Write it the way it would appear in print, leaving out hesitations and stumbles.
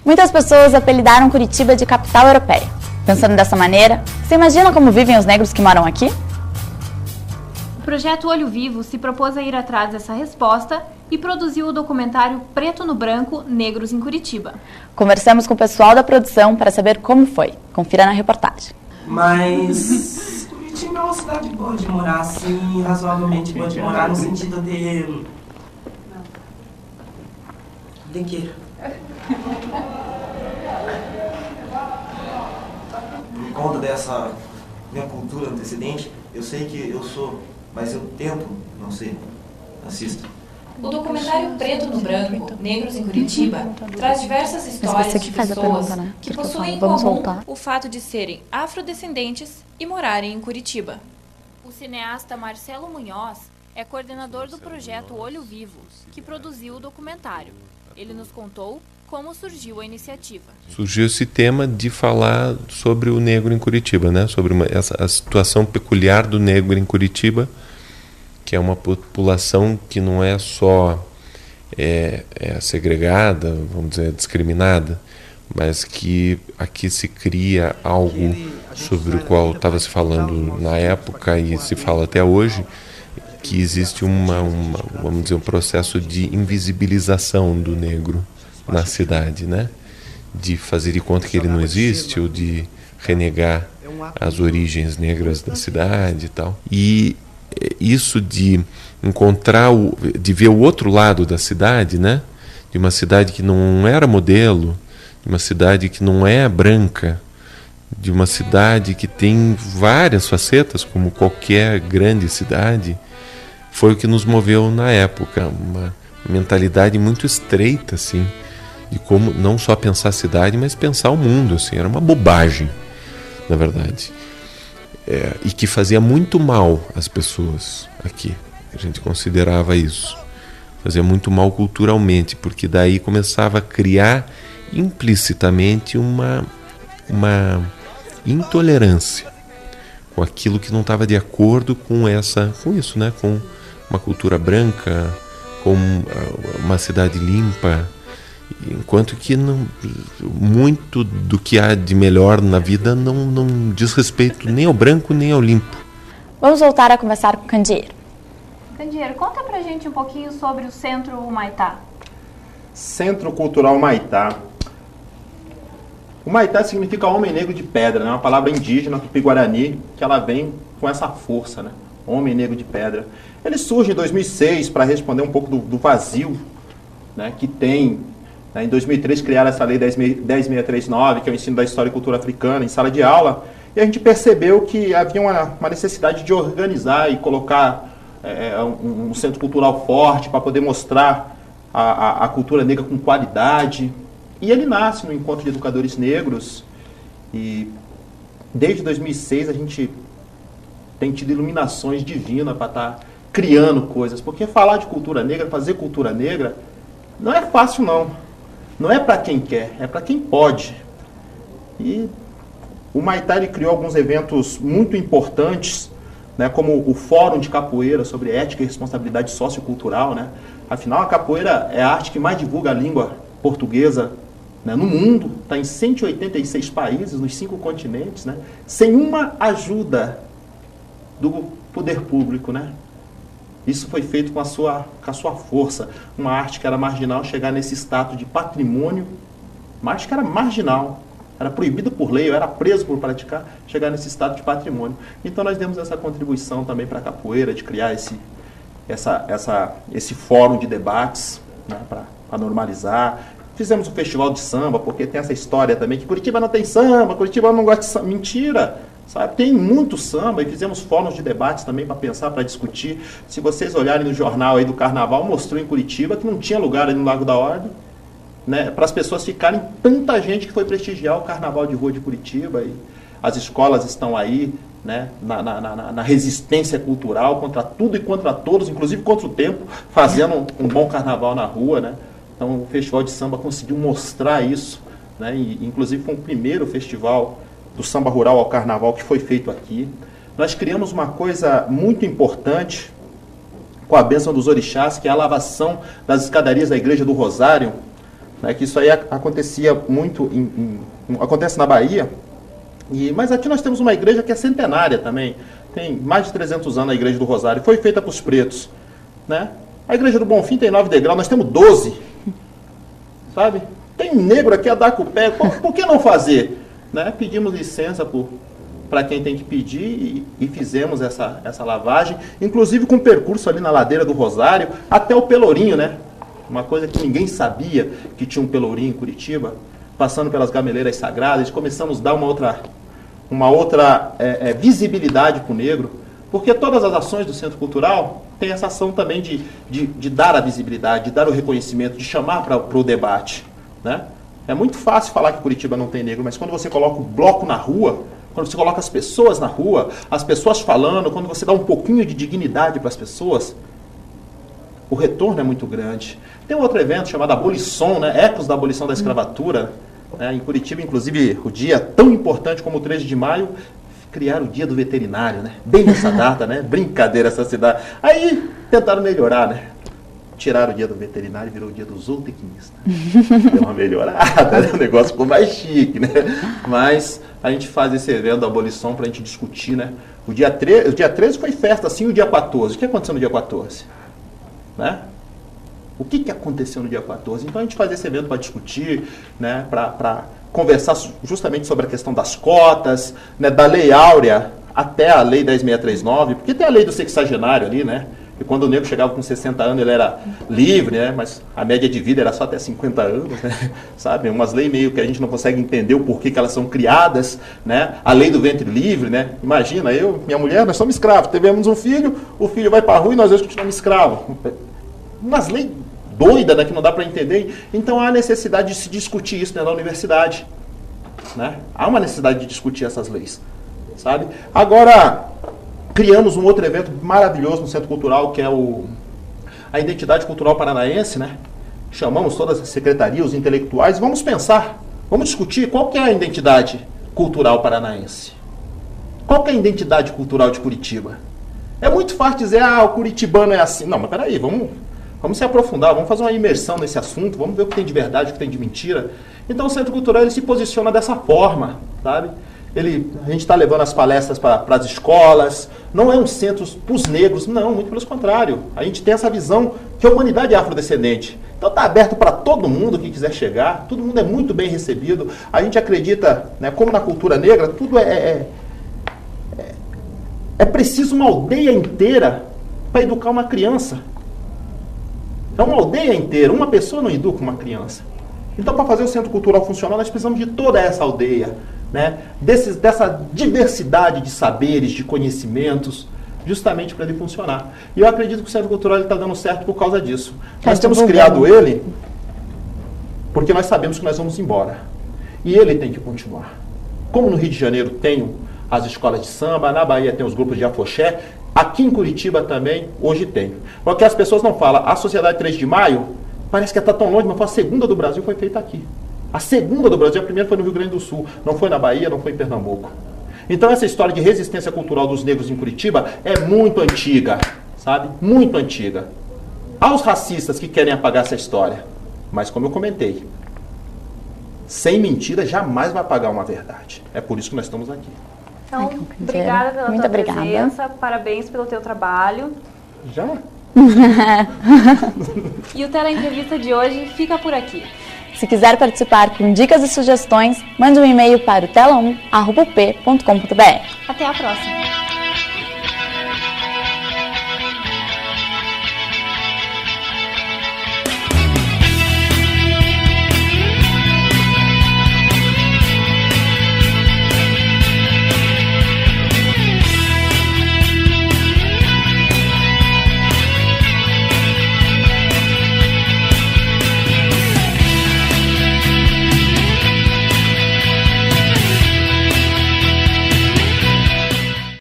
Muitas pessoas apelidaram Curitiba de capital europeia. Pensando dessa maneira, você imagina como vivem os negros que moram aqui? O projeto Olho Vivo se propôs a ir atrás dessa resposta e produziu o documentário Preto no Branco, Negros em Curitiba. Conversamos com o pessoal da produção para saber como foi. Confira na reportagem. Mas Curitiba é uma cidade boa de morar, assim, razoavelmente boa de morar, no sentido de... De quê? Por conta dessa minha cultura antecedente, eu sei que eu sou, mas eu tento não ser racista. O documentário Preto no Branco, Negros em Curitiba, traz diversas histórias de pessoas que possuem em comum o fato de serem afrodescendentes e morarem em Curitiba. O cineasta Marcelo Munhoz é coordenador do projeto Olho Vivo, que produziu o documentário. Ele nos contou como surgiu a iniciativa. Surgiu esse tema de falar sobre o negro em Curitiba, né? Sobre a situação peculiar do negro em Curitiba, que é uma população que não é só segregada, vamos dizer, discriminada, mas que aqui se cria algo sobre o qual estava se falando na época e se fala até hoje, que existe vamos dizer, um processo de invisibilização do negro na cidade, né? De fazer de conta que ele não existe ou de renegar as origens negras da cidade e tal. E isso de encontrar, de ver o outro lado da cidade, né? De uma cidade que não era modelo, de uma cidade que não é branca, de uma cidade que tem várias facetas, como qualquer grande cidade, foi o que nos moveu na época. Uma mentalidade muito estreita, assim, de como não só pensar a cidade, mas pensar o mundo, assim, era uma bobagem, na verdade. E que fazia muito mal às pessoas aqui. A gente considerava isso. Fazia muito mal culturalmente, porque daí começava a criar implicitamente uma intolerância com aquilo que não estava de acordo com isso, né? Com uma cultura branca, com uma cidade limpa, enquanto que muito do que há de melhor na vida não diz respeito nem ao branco nem ao limpo. Vamos voltar a conversar com o Candeeiro. Candeeiro, conta pra gente um pouquinho sobre o Centro Humaitá. Centro Cultural Humaitá. Humaitá significa homem negro de pedra, né? Uma palavra indígena tupi-guarani, que ela vem com essa força, né? Homem negro de pedra. Ele surge em 2006 para responder um pouco do vazio, né, que tem. Em 2003 criaram essa lei 10.639, que é o ensino da história e cultura africana em sala de aula, e a gente percebeu que havia uma necessidade de organizar e colocar um centro cultural forte para poder mostrar a cultura negra com qualidade. E ele nasce no Encontro de Educadores Negros, e desde 2006 a gente tem tido iluminações divinas para estar criando coisas, porque falar de cultura negra, fazer cultura negra, não é fácil não. Não é para quem quer, é para quem pode. E o Humaitá criou alguns eventos muito importantes, né, como o Fórum de Capoeira sobre ética e responsabilidade sociocultural, né? Afinal, a capoeira é a arte que mais divulga a língua portuguesa, né, no mundo, está em 186 países, nos 5 continentes, né, sem uma ajuda do poder público, né? Isso foi feito com a sua força. Uma arte que era marginal chegar nesse status de patrimônio, uma arte que era marginal, era proibida por lei, eu era preso por praticar, chegar nesse status de patrimônio. Então nós demos essa contribuição também para a capoeira, de criar esse fórum de debates, né, para normalizar. Fizemos um festival de samba, porque tem essa história também que Curitiba não tem samba, Curitiba não gosta de samba. Mentira! Sabe? Tem muito samba, e fizemos fóruns de debates também para pensar, para discutir. Se vocês olharem no jornal aí do Carnaval, mostrou em Curitiba que não tinha lugar ali no Largo da Ordem, né, para as pessoas ficarem, tanta gente que foi prestigiar o Carnaval de Rua de Curitiba, e as escolas estão aí, né, na resistência cultural contra tudo e contra todos, inclusive contra o tempo, fazendo um bom carnaval na rua, né? Então o Festival de Samba conseguiu mostrar isso, né, e inclusive foi o primeiro festival do samba rural ao carnaval que foi feito aqui. Nós criamos uma coisa muito importante com a bênção dos orixás, que é a lavação das escadarias da Igreja do Rosário, né, que isso aí acontecia muito, acontece na Bahia, mas aqui nós temos uma igreja que é centenária também, tem mais de 300 anos a igreja do Rosário, foi feita para os pretos, né? A igreja do Bonfim tem 9 degraus, nós temos 12, sabe? Tem um negro aqui a dar com o pé, por que não fazer? Né? Pedimos licença para quem tem que pedir e fizemos essa lavagem, inclusive com percurso ali na ladeira do Rosário, até o Pelourinho, né? Uma coisa que ninguém sabia que tinha um Pelourinho em Curitiba, passando pelas gameleiras sagradas, começamos a dar uma outra visibilidade para o negro, porque todas as ações do Centro Cultural têm essa ação também de dar a visibilidade, de dar o reconhecimento, de chamar para o debate, né? É muito fácil falar que Curitiba não tem negro, mas quando você coloca o bloco na rua, quando você coloca as pessoas na rua, as pessoas falando, quando você dá um pouquinho de dignidade para as pessoas, o retorno é muito grande. Tem um outro evento chamado Abolição, né? Ecos da Abolição da Escravatura, né? Em Curitiba, inclusive, o dia tão importante como o 13 de maio, criaram o dia do veterinário, né? Bem nessa data, né? Brincadeira essa cidade. Aí tentaram melhorar, né? Tiraram o dia do veterinário e virou o dia do zootecnista. Deu uma melhorada, né? O negócio ficou mais chique, né? Mas a gente faz esse evento da abolição para a gente discutir, né? O dia 13 foi festa, assim, o dia 14. O que aconteceu no dia 14? Né? O que aconteceu no dia 14? Então a gente faz esse evento para discutir, né? Para conversar justamente sobre a questão das cotas, né? Da Lei Áurea até a Lei 10.639, porque tem a lei do sexagenário ali, né? E quando o negro chegava com 60 anos, ele era livre, né? Mas a média de vida era só até 50 anos, né? Sabe? Umas leis meio que a gente não consegue entender o porquê que elas são criadas, né? A lei do ventre livre, né? Imagina, minha mulher, nós somos escravos, tivemos um filho, o filho vai para a rua e nós dois continuamos escravos. Umas leis doidas, né? Que não dá para entender. Então há necessidade de se discutir isso, né? Na universidade, né? Há uma necessidade de discutir essas leis, sabe? Agora, criamos um outro evento maravilhoso no Centro Cultural, que é a Identidade Cultural Paranaense, né? Chamamos todas as secretarias, os intelectuais, e vamos pensar, vamos discutir qual que é a identidade cultural paranaense. Qual que é a identidade cultural de Curitiba? É muito fácil dizer, o curitibano é assim. Não, mas peraí, vamos se aprofundar, vamos fazer uma imersão nesse assunto, vamos ver o que tem de verdade, o que tem de mentira. Então o Centro Cultural ele se posiciona dessa forma, sabe? A gente está levando as palestras para as escolas, não é um centro para os negros, não, muito pelo contrário. A gente tem essa visão que a humanidade é afrodescendente. Então está aberto para todo mundo que quiser chegar, todo mundo é muito bem recebido. A gente acredita, né, como na cultura negra, tudo é preciso uma aldeia inteira para educar uma criança. É uma aldeia inteira, uma pessoa não educa uma criança. Então, para fazer o Centro Cultural funcionar, nós precisamos de toda essa aldeia, né? Dessa diversidade de saberes, de conhecimentos, justamente para ele funcionar. E eu acredito que o Centro Cultural está dando certo por causa disso. Nós temos criado ele porque nós sabemos que nós vamos embora. E ele tem que continuar. Como no Rio de Janeiro tem as escolas de samba, na Bahia tem os grupos de afoxé, aqui em Curitiba também, hoje tem. Porque as pessoas não falam, a Sociedade 3 de Maio, parece que está tão longe, mas a segunda do Brasil foi feita aqui. A segunda do Brasil, a primeira foi no Rio Grande do Sul, não foi na Bahia, não foi em Pernambuco. Então essa história de resistência cultural dos negros em Curitiba é muito antiga, sabe? Muito antiga. Há os racistas que querem apagar essa história, mas como eu comentei, sem mentira jamais vai apagar uma verdade. É por isso que nós estamos aqui. Então, obrigada pela tua presença, parabéns pelo teu trabalho. Já? E o Teleentrevista de hoje fica por aqui. Se quiser participar com dicas e sugestões, mande um e-mail para o tela1@up.com.br. Até a próxima!